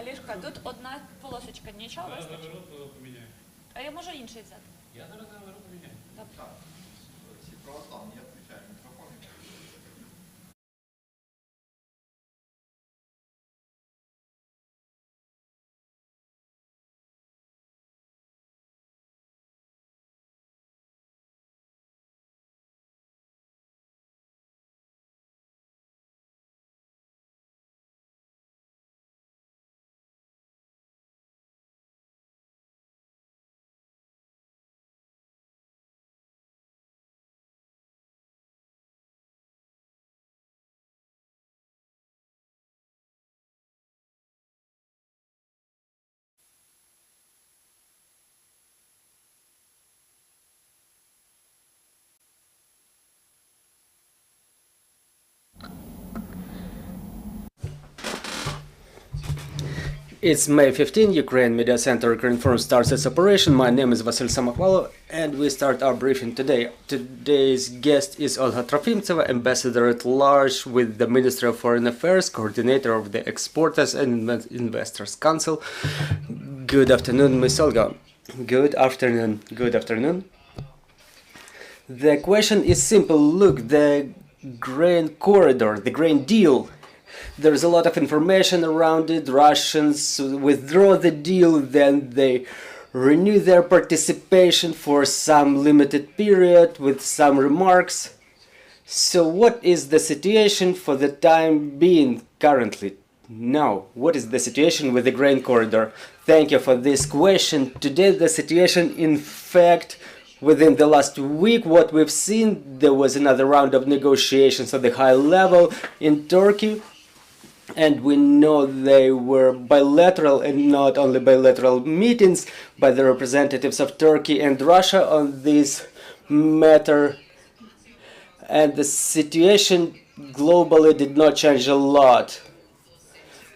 Олежка, тут одна полосочка, нічого Зараз вистачить? наверну, поміняю. А я можу інший взяти? Я зараз наверну поміняю. Добре. Всі православні, я включаю мікрофон. It's May 15, Ukraine Media Center Ukrinform starts its operation. My name is Vasil Samokhvalov and we start our briefing today. Today's guest is Olga Trofimtseva, Ambassador at Large with the Ministry of Foreign Affairs, Coordinator of the Exporters and Investors Council. Good afternoon, Ms. Olga. Good afternoon. Good afternoon. The question is simple. Look, the grain corridor, the grain deal. There's a lot of information around it. Russians withdraw the deal, then they renew their participation for some limited period with some remarks. So what is the situation for the time being currently? Now, what is the situation with the grain corridor? Thank you for this question. Today the situation, in fact, within the last week, what we've seen, there was another round of negotiations at the high level in Turkey. And we know they were bilateral and not only bilateral meetings by the representatives of Turkey and Russia on this matter. And the situation globally did not change a lot.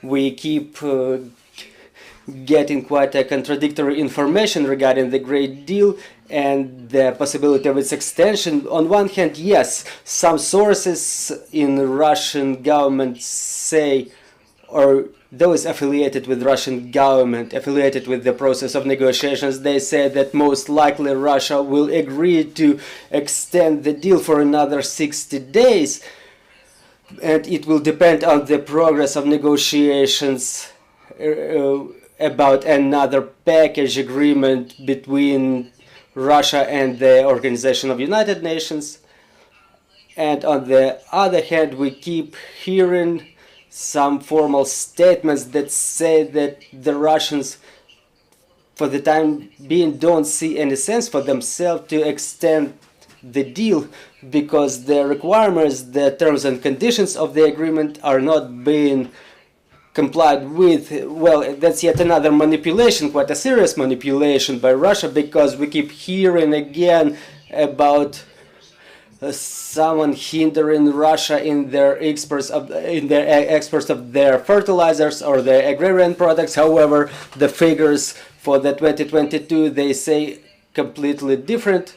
We keep getting quite a contradictory information regarding the Great Deal and the possibility of its extension. On one hand, yes, some sources in the Russian government say, or those affiliated with Russian government, affiliated with the process of negotiations, they say that most likely Russia will agree to extend the deal for another 60 days. And it will depend on the progress of negotiations about another package agreement between Russia and the Organization of United Nations. And on the other hand, we keep hearing some formal statements that say that the Russians, for the time being, don't see any sense for themselves to extend the deal because the requirements, the terms and conditions of the agreement are not being complied with. Well, that's yet another manipulation, quite a serious manipulation by Russia, because we keep hearing again about someone hindering Russia in their exports of their fertilizers or their agrarian products. However, the figures for the 2022, they say completely different.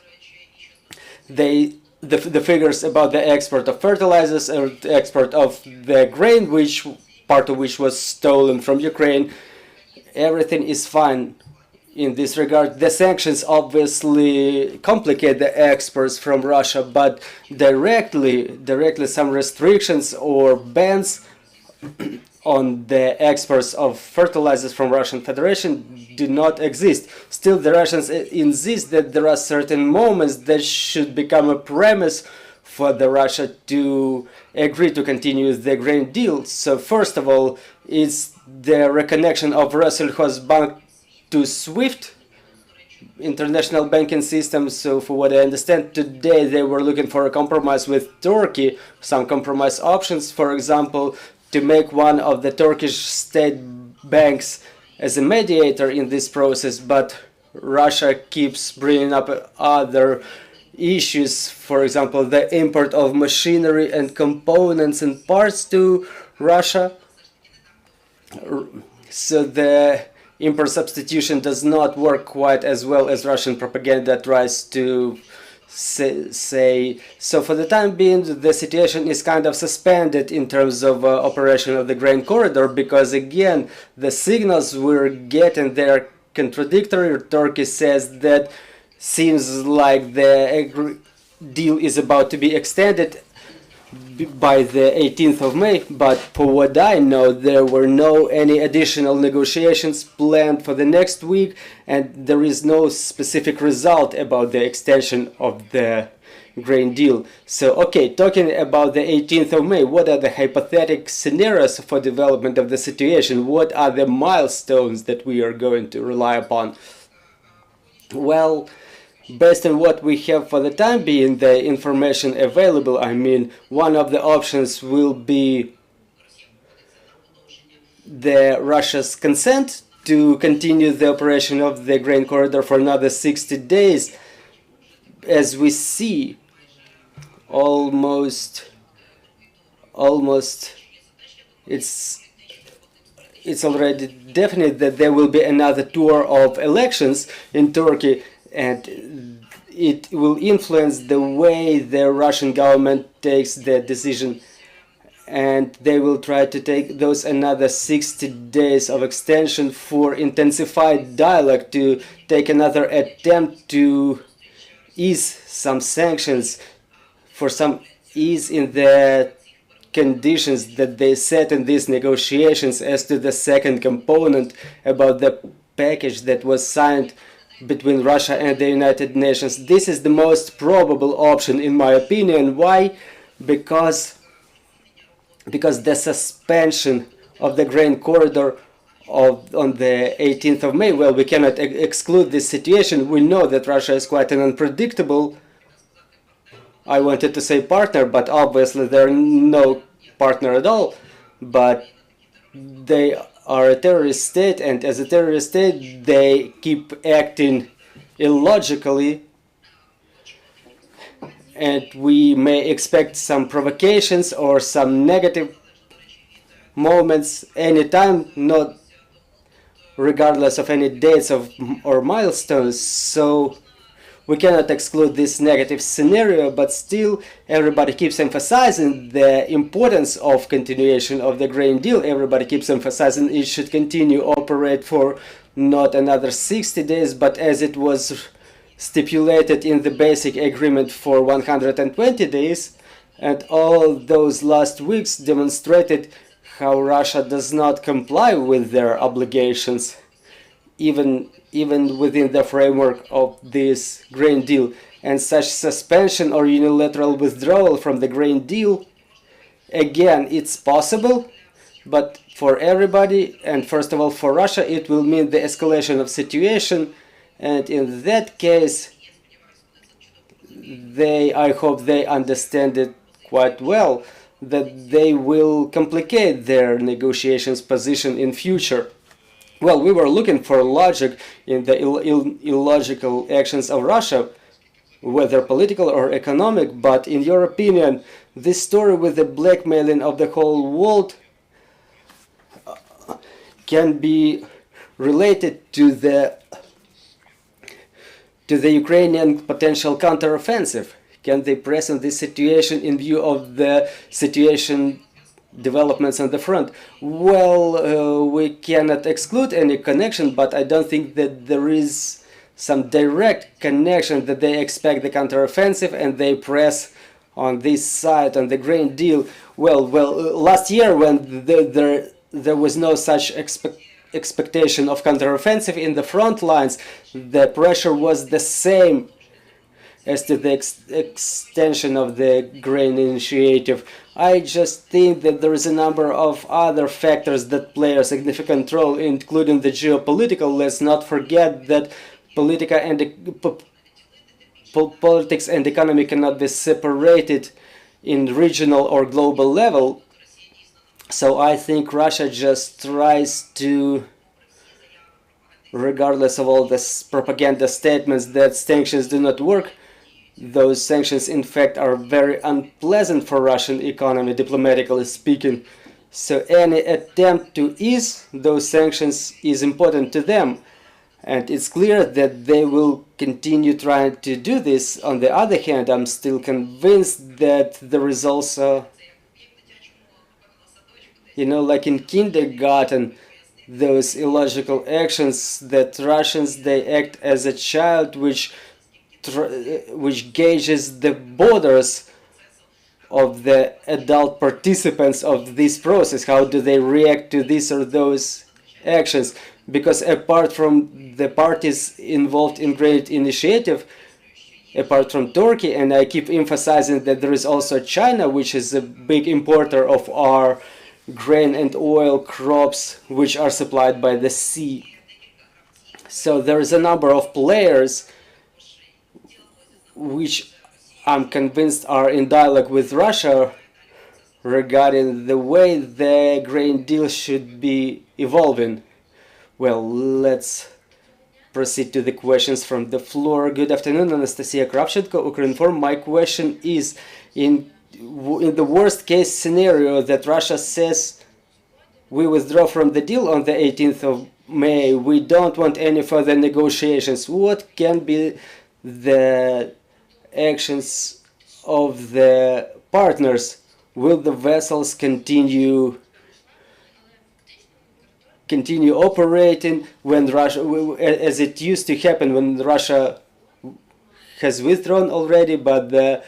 The figures about the export of fertilizers or the export of the grain, which part of which was stolen from Ukraine, everything is fine in this regard. The sanctions obviously complicate the exports from Russia, but directly some restrictions or bans on the exports of fertilizers from Russian Federation do not exist. Still, the Russians insist that there are certain moments that should become a premise for the Russia to agree to continue the grain deal. So first of all, it's the reconnection of Russelkhozbank to SWIFT, international banking system. So for what I understand, today they were looking for a compromise with Turkey, some compromise options, for example, to make one of the Turkish state banks as a mediator in this process, but Russia keeps bringing up other issues, for example, the import of machinery and components and parts to Russia. So the import substitution does not work quite as well as Russian propaganda tries to say. So for the time being, the situation is kind of suspended in terms of operation of the grain corridor, because again, the signals we're getting, they're contradictory. Turkey says that seems like the deal is about to be extended by the 18th of May, but for what I know, there were no any additional negotiations planned for the next week, and there is no specific result about the extension of the grain deal. So, okay, talking about the 18th of May, what are the hypothetical scenarios for development of the situation? What are the milestones that we are going to rely upon? Well, based on what we have for the time being, the information available, I mean, one of the options will be Russia's consent to continue the operation of the grain corridor for another 60 days. As we see, almost it's already definite that there will be another tour of elections in Turkey, and it will influence the way the Russian government takes the decision, and they will try to take those another 60 days of extension for intensified dialogue, to take another attempt to ease some sanctions, for some ease in the conditions that they set in these negotiations as to the second component about the package that was signed between Russia and the United Nations. This is the most probable option, in my opinion. Why? Because the suspension of the grain corridor on the 18th of May, well, we cannot exclude this situation. We know that Russia is quite an unpredictable, I wanted to say partner, but obviously they're no partner at all, but they are a terrorist state, and as a terrorist state they keep acting illogically, and we may expect some provocations or some negative moments anytime, not regardless of any dates or milestones. So we cannot exclude this negative scenario, but still everybody keeps emphasizing the importance of continuation of the grain deal. Everybody keeps emphasizing it should continue operate for not another 60 days, but as it was stipulated in the basic agreement, for 120 days. And all those last weeks demonstrated how Russia does not comply with their obligations, even within the framework of this grain deal. And such suspension or unilateral withdrawal from the grain deal, again, it's possible, but for everybody, and first of all for Russia, it will mean the escalation of situation, and in that case I hope they understand it quite well, that they will complicate their negotiations position in future. Well, we were looking for logic in the illogical actions of Russia, whether political or economic, but in your opinion, this story with the blackmailing of the whole world can be related to the Ukrainian potential counteroffensive. Can they press on this situation in view of the situation developments on the front? Well, we cannot exclude any connection, but I don't think that there is some direct connection that they expect the counteroffensive and they press on this side, on the grain deal. Well, last year when there was no such expectation of counteroffensive in the front lines, the pressure was the same as to the extension of the grain initiative. I just think that there is a number of other factors that play a significant role, including the geopolitical. Let's not forget that politics and economy cannot be separated in regional or global level. So I think Russia just tries to, regardless of all this propaganda statements that sanctions do not work, those sanctions in fact are very unpleasant for Russian economy, diplomatically speaking. So any attempt to ease those sanctions is important to them. And it's clear that they will continue trying to do this. On the other hand, I'm still convinced that there is also, you know, like in kindergarten, those illogical actions that Russians, they act as a child which gauges the borders of the adult participants of this process. How do they react to this or those actions? Because apart from the parties involved in great initiative, apart from Turkey, and I keep emphasizing that there is also China, which is a big importer of our grain and oil crops, which are supplied by the sea. So there is a number of players which I'm convinced are in dialogue with Russia regarding the way the grain deal should be evolving. Well, let's proceed to the questions from the floor. Good afternoon, Anastasia Kravchenko, Ukrinform. My question is, in the worst case scenario that Russia says we withdraw from the deal on the 18th of May, we don't want any further negotiations, what can be the actions of the partners? Will the vessels continue operating when Russia, as it used to happen when Russia has withdrawn already, but the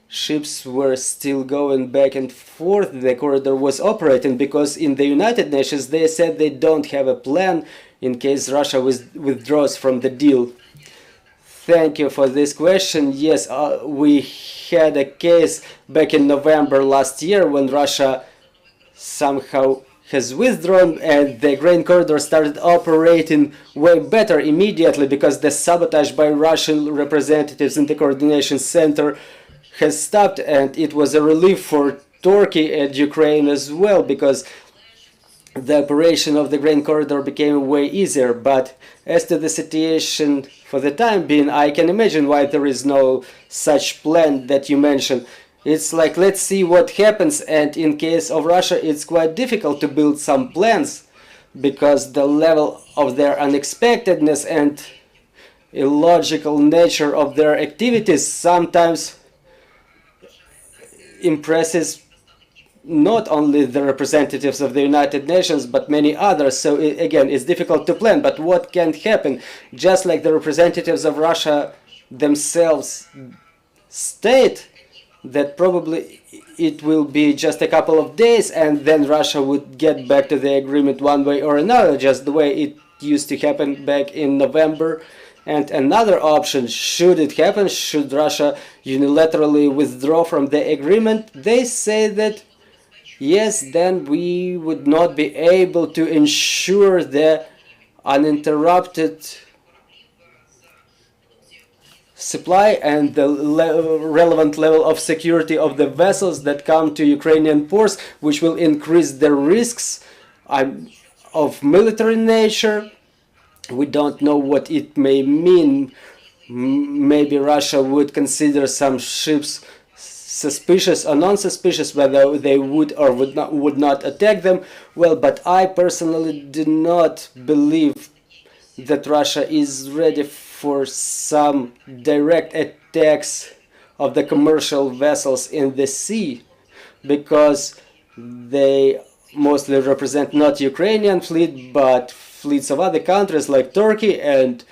ships were still going back and forth, the corridor was operating, because in the United Nations they said they don't have a plan in case Russia withdraws from the deal. Thank you for this question. Yes, we had a case back in November last year when Russia somehow has withdrawn and the grain corridor started operating way better immediately, because the sabotage by Russian representatives in the coordination center has stopped, and it was a relief for Turkey and Ukraine as well, because the operation of the grain corridor became way easier. But as to the situation for the time being, I can imagine why there is no such plan that you mentioned. It's like, let's see what happens, and in case of Russia it's quite difficult to build some plans, because the level of their unexpectedness and illogical nature of their activities sometimes impresses not only the representatives of the United Nations but many others. So again, it's difficult to plan, but what can happen? Just like the representatives of Russia themselves state that probably it will be just a couple of days and then Russia would get back to the agreement one way or another, just the way it used to happen back in November. And another option, should it happen, should Russia unilaterally withdraw from the agreement, they say that yes, then we would not be able to ensure the uninterrupted supply and the relevant level of security of the vessels that come to Ukrainian ports, which will increase the risks of military nature. We don't know what it may mean. Maybe Russia would consider some ships suspicious or non-suspicious, whether they would or would not attack them. Well, but I personally do not believe that Russia is ready for some direct attacks of the commercial vessels in the sea, because they mostly represent not Ukrainian fleet but fleets of other countries like Turkey and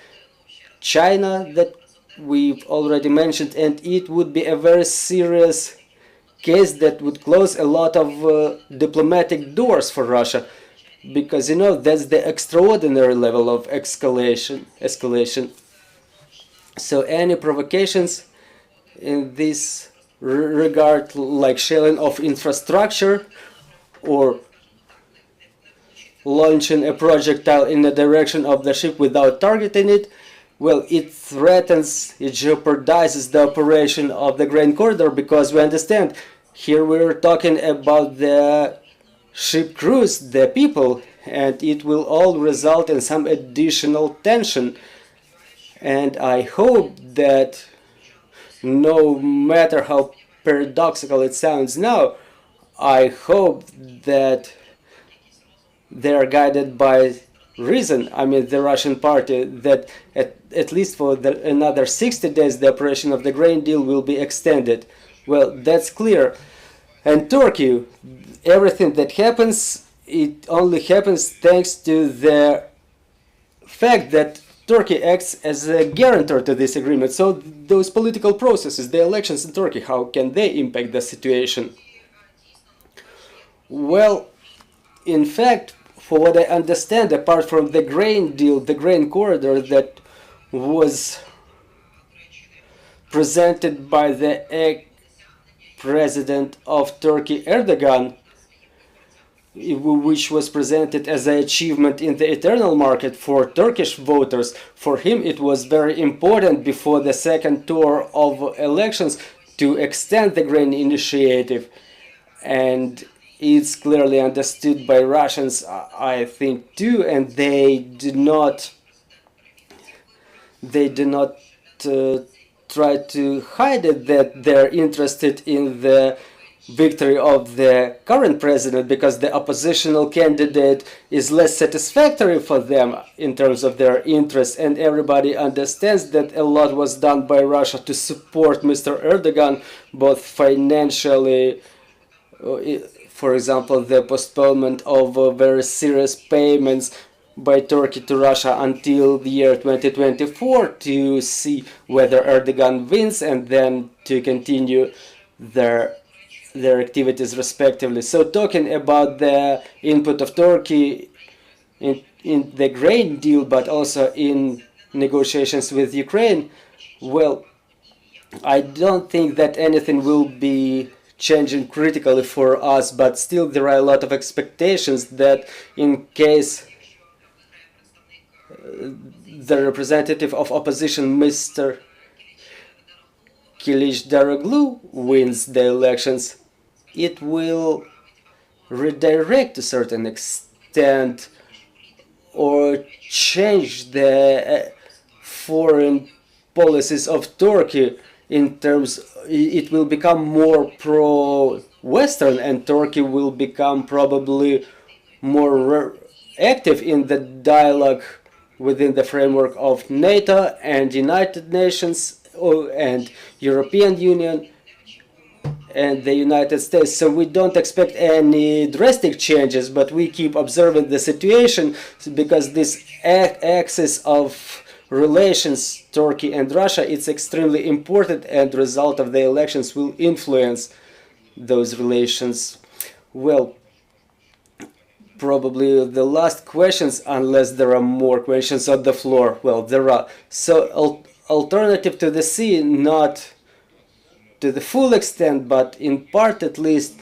China that we've already mentioned, and it would be a very serious case that would close a lot of diplomatic doors for Russia, because you know that's the extraordinary level of escalation. So any provocations in this regard, like shelling of infrastructure or launching a projectile in the direction of the ship without targeting it, well, it threatens, it jeopardizes the operation of the grain corridor, because we understand here we're talking about the ship crews, the people, and it will all result in some additional tension. And I hope that, no matter how paradoxical it sounds now, I hope that they are guided by reason, I mean the Russian party, that at least for another 60 days the operation of the grain deal will be extended. Well, that's clear. And Turkey, everything that happens, it only happens thanks to the fact that Turkey acts as a guarantor to this agreement. So those political processes, the elections in Turkey, how can they impact the situation? Well, in fact, for what I understand, apart from the grain deal, the grain corridor that was presented by the ex-president of Turkey, Erdogan, which was presented as an achievement in the internal market for Turkish voters. For him it was very important before the second tour of elections to extend the grain initiative, and it's clearly understood by Russians, I think, too, and they do not try to hide it, that they're interested in the victory of the current president, because the oppositional candidate is less satisfactory for them in terms of their interests, and everybody understands that a lot was done by Russia to support Mr. Erdogan, both financially, for example, the postponement of very serious payments by Turkey to Russia until the year 2024 to see whether Erdogan wins, and then to continue their activities respectively. So talking about the input of Turkey in the grain deal, but also in negotiations with Ukraine, well, I don't think that anything will be changing critically for us, but still there are a lot of expectations that in case the representative of opposition, Mr. Kilic Daroglu, wins the elections, it will redirect to a certain extent or change the foreign policies of Turkey in terms, it will become more pro-Western, and Turkey will become probably more active in the dialogue within the framework of NATO and United Nations and European Union and the United States. So we don't expect any drastic changes, but we keep observing the situation, because this axis of relations, Turkey and Russia, it's extremely important, and the result of the elections will influence those relations. Well, probably the last questions, unless there are more questions on the floor. Well, there are. So alternative to the sea, not to the full extent, but in part at least,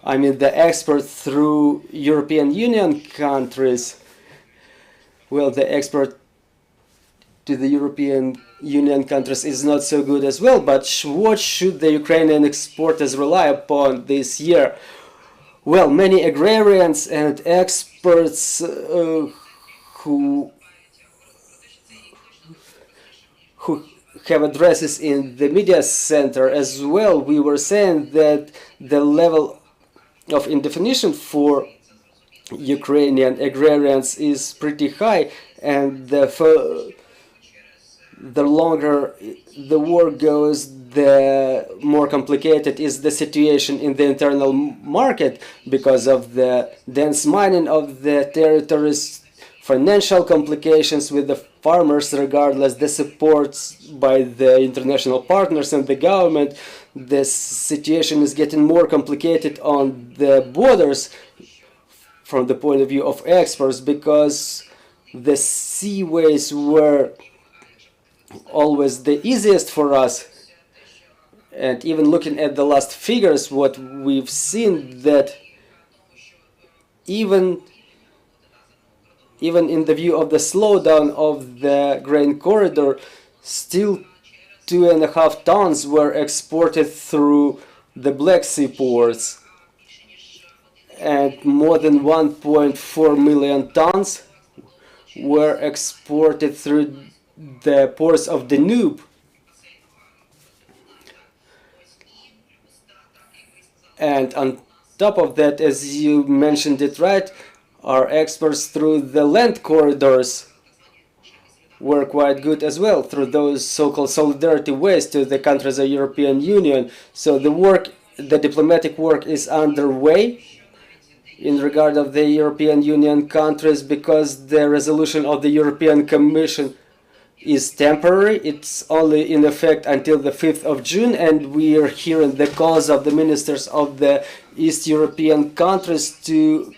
I mean the export through European Union countries, well, the export to the European Union countries is not so good as well, but what should the Ukrainian exporters rely upon this year? Well, many agrarians and experts who have addresses in the media center as well, we were saying that the level of indefinition for Ukrainian agrarians is pretty high, and the longer the war goes, the more complicated is the situation in the internal market because of the dense mining of the territories, financial complications with the farmers regardless the supports by the international partners and the government. The situation is getting more complicated on the borders from the point of view of exports, because the seaways were always the easiest for us. And even looking at the last figures, what we've seen, that even in the view of the slowdown of the grain corridor, still 2.5 tons were exported through the Black Sea ports, and more than 1.4 million tons were exported through the ports of Danube. And on top of that, as you mentioned it right, our exports through the land corridors were quite good as well, through those so-called solidarity ways to the countries of the European Union. So the diplomatic work is underway in regard of the European Union countries, because the resolution of the European Commission is temporary. It's only in effect until the 5th of June, and we are hearing the calls of the ministers of the East European countries to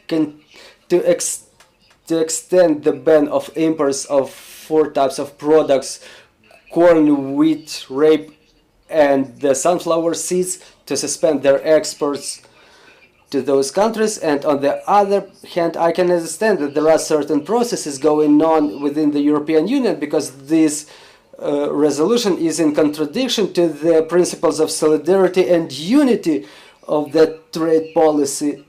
extend the ban of imports of 4 types of products: corn, wheat, rape, and the sunflower seeds, to suspend their exports to those countries. And on the other hand, I can understand that there are certain processes going on within the European Union, because this resolution is in contradiction to the principles of solidarity and unity of the trade policy,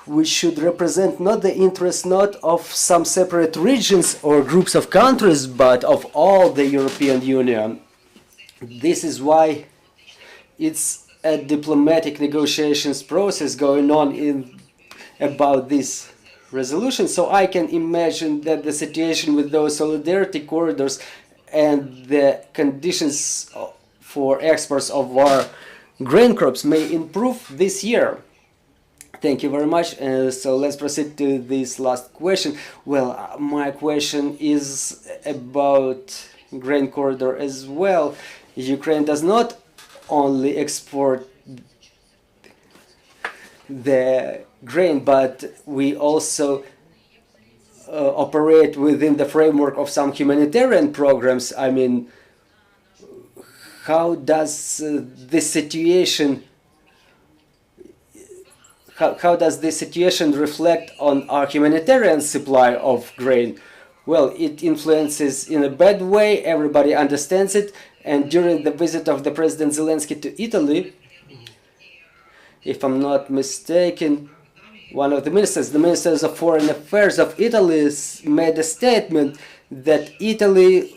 which should represent not the interests not of some separate regions or groups of countries, but of all the European Union. This is why it's a diplomatic negotiations process going on about this resolution. So I can imagine that the situation with those solidarity corridors and the conditions for exports of our grain crops may improve this year. Thank you very much. So let's proceed to this last question. Well, my question is about grain corridor as well. Ukraine does not only export the grain, but we also operate within the framework of some humanitarian programs. I mean, how does this situation reflect on our humanitarian supply of grain? Well, it influences in a bad way, everybody understands it. And during the visit of the President Zelensky to Italy, if I'm not mistaken, one of the ministers of foreign affairs of Italy made a statement that Italy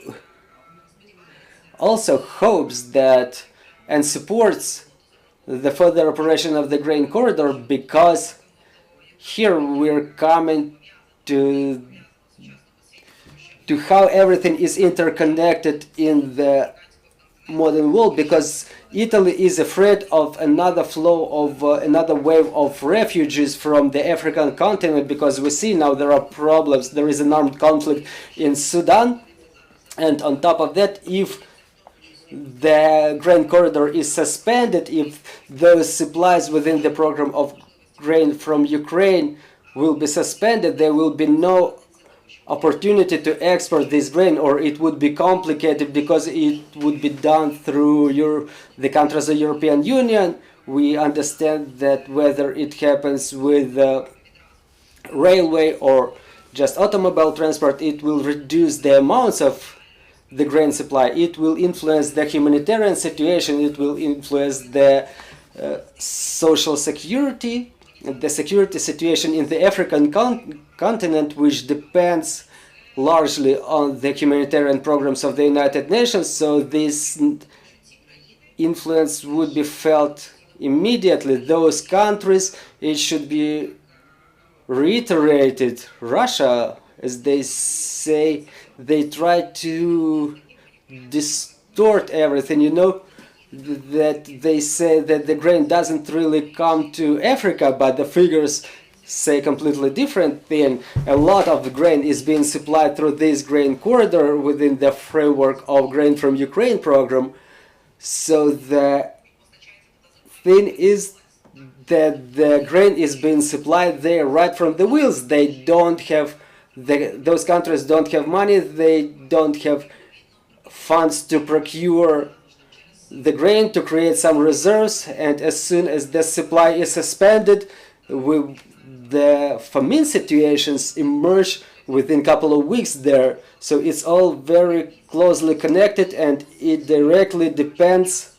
also hopes that and supports the further operation of the grain corridor, because here we're coming to how everything is interconnected in the modern world, because Italy is afraid of another flow of another wave of refugees from the African continent, because we see now there are problems. There is an armed conflict in Sudan, and on top of that, if the grain corridor is suspended, if those supplies within the program of grain from Ukraine will be suspended, there will be no opportunity to export this grain, or it would be complicated because it would be done through the countries of the European Union. We understand that whether it happens with railway or just automobile transport, it will reduce the amounts of the grain supply. It will influence the humanitarian situation. It will influence the social security, the security situation in the African continent, which depends largely on the humanitarian programs of the United Nations. So this influence would be felt immediately. Those countries, it should be reiterated, Russia, as they say, they try to distort everything, you know, that they say that the grain doesn't really come to Africa, but the figures say completely different thing. A lot of the grain is being supplied through this grain corridor within the framework of Grain from Ukraine program. So the thing is that the grain is being supplied there right from the wheels. They don't have, those countries don't have money, they don't have funds to procure the grain, to create some reserves, and as soon as the supply is suspended, the famine situations emerge within a couple of weeks there. So it's all very closely connected, and it directly depends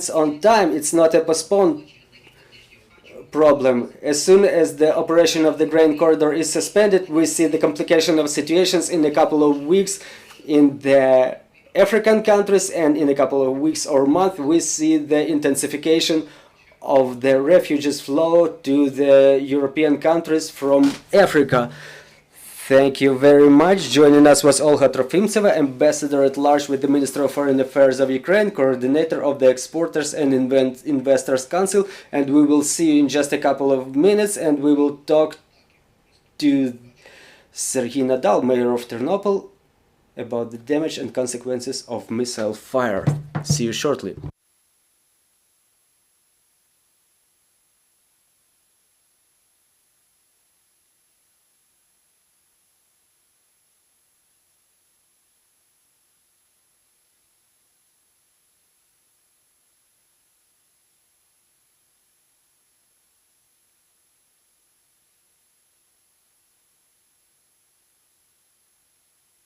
on time. It's not a postponed problem. As soon as the operation of the grain corridor is suspended, we see the complication of situations in a couple of weeks in the African countries, and in a couple of weeks or months we see the intensification of the refugees flow to the European countries from Africa. Thank you very much. Joining us was Olga Trofimtseva, Ambassador at Large with the Ministry of Foreign Affairs of Ukraine, Coordinator of the Exporters and Investors Council, and we will see you in just a couple of minutes, and we will talk to Serhiy Nadal, Mayor of Ternopil, about the damage and consequences of missile fire. See you shortly.